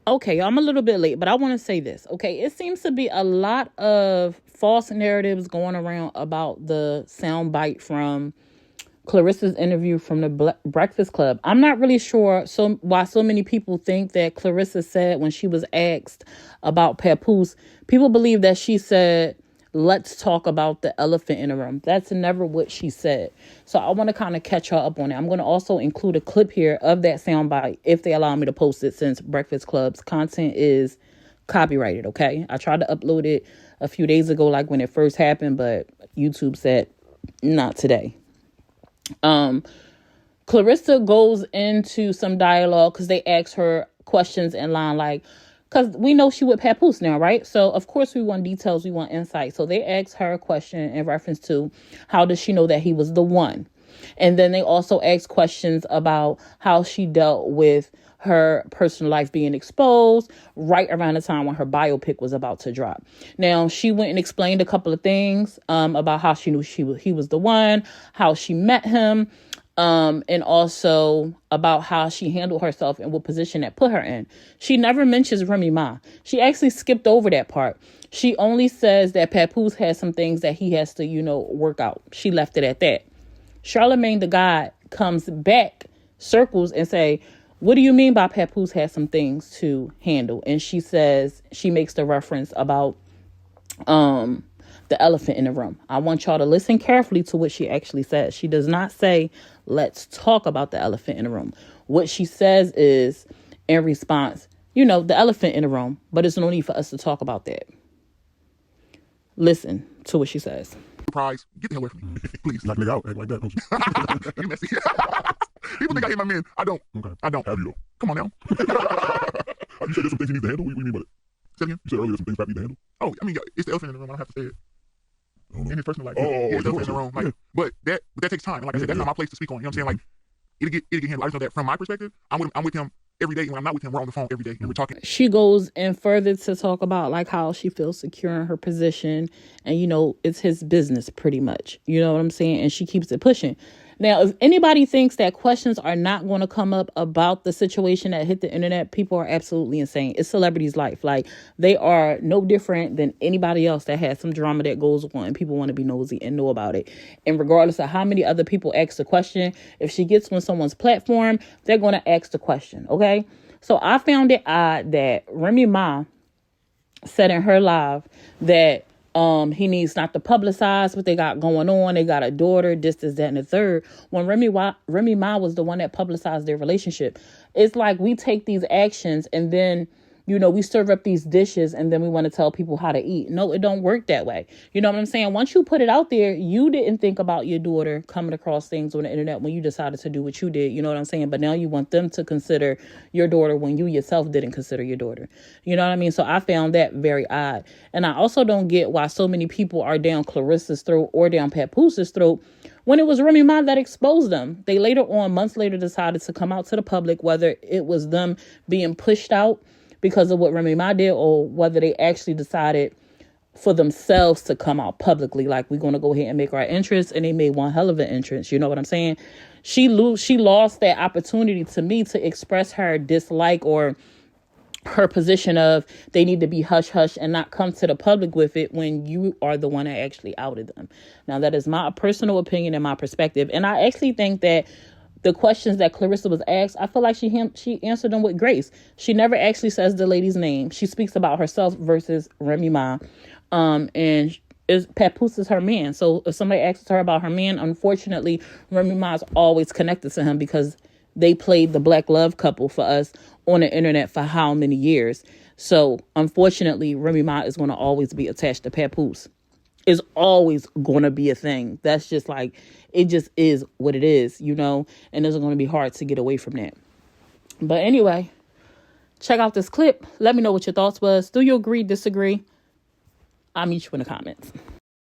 Okay, I'm a little bit late, but I want to say this. Okay, it seems to be a lot of false narratives going around about the soundbite from Claressa's interview from the Breakfast Club. I'm not really sure why so many people think that Claressa said when she was asked about Papoose, people believe that she said, let's talk about the elephant in the room. That's never what she said. So I want to kind of catch her up on it. I'm going to also include a clip here of that soundbite if they allow me to post it, since Breakfast Club's content is copyrighted. Okay. I tried to upload it a few days ago, like when it first happened, but YouTube said not today. Claressa goes into some dialogue because they ask her questions in line, like, because we know she with Papoose now, right? So, of course, we want details. We want insight. So they ask her a question in reference to how does she know that he was the one? And then they also ask questions about how she dealt with her personal life being exposed right around the time when her biopic was about to drop. Now, she went and explained a couple of things about how she knew he was the one, how she met him, and also about how she handled herself and what position that put her in. She never mentions Remy Ma. She actually skipped over that part. She only says that Papoose has some things that he has to, work out. She left it at that. Charlemagne the God comes back, circles, and say, what do you mean by Papoose has some things to handle? And she says, she makes the reference about the elephant in the room. I want y'all to listen carefully to what she actually says. She does not say, let's talk about the elephant in the room. What she says is, in response, the elephant in the room, but it's no need for us to talk about that. Listen to what she says. Surprise, get the hell away from me. Please. Knock nigga out, act like that, don't you? You messy. People think I hate my men. I don't. Okay. I don't. Have you though? Come on now. You said there's some things you need to handle? What do you mean by that? Say again? You said earlier there's some things Pap need to handle? Oh, I mean, it's the elephant in the room. I don't have to say it. In his personal life. It's the elephant in the room. Like, but that takes time. And like I said, that's not my place to speak on. You know what I'm saying? Like, it'll get handled. I just know that from my perspective, I'm with him every day. When I'm not with him, we're on the phone every day and we're talking. She goes in further to talk about like how she feels secure in her position, and it's his business pretty much. You know what I'm saying? And she keeps it pushing. Now, if anybody thinks that questions are not going to come up about the situation that hit the internet, people are absolutely insane. It's celebrities' life. Like, they are no different than anybody else that has some drama that goes on and people want to be nosy and know about it. And regardless of how many other people ask the question, if she gets on someone's platform, they're going to ask the question. Okay. So I found it odd that Remy Ma said in her live that he needs not to publicize what they got going on. They got a daughter, this, that, and the third. When Remy Ma was the one that publicized their relationship. It's like we take these actions and then, we serve up these dishes and then we want to tell people how to eat. No, it don't work that way. You know what I'm saying? Once you put it out there, you didn't think about your daughter coming across things on the internet when you decided to do what you did. You know what I'm saying? But now you want them to consider your daughter when you yourself didn't consider your daughter. You know what I mean? So I found that very odd. And I also don't get why so many people are down Claressa's throat or down Papoose's throat when it was Remy Ma that exposed them. They later on, months later, decided to come out to the public, whether it was them being pushed out because of what Remy Ma did, or whether they actually decided for themselves to come out publicly, like, we're going to go ahead and make our entrance, and they made one hell of an entrance. You know what I'm saying? She lost that opportunity to me to express her dislike or her position of they need to be hush hush and not come to the public with it when you are the one that actually outed them. Now, that is my personal opinion and my perspective. And I actually think that the questions that Claressa was asked, I feel like she answered them with grace. She never actually says the lady's name. She speaks about herself versus Remy Ma. And Papoose is her man. So if somebody asks her about her man, unfortunately, Remy Ma is always connected to him because they played the black love couple for us on the internet for how many years. So unfortunately, Remy Ma is going to always be attached to Papoose. Is always going to be a thing. That's just like, it just is what it is, and it's going to be hard to get away from that. But anyway, check out this clip. Let me know what your thoughts was. Do you agree, disagree? I'll meet you in the comments.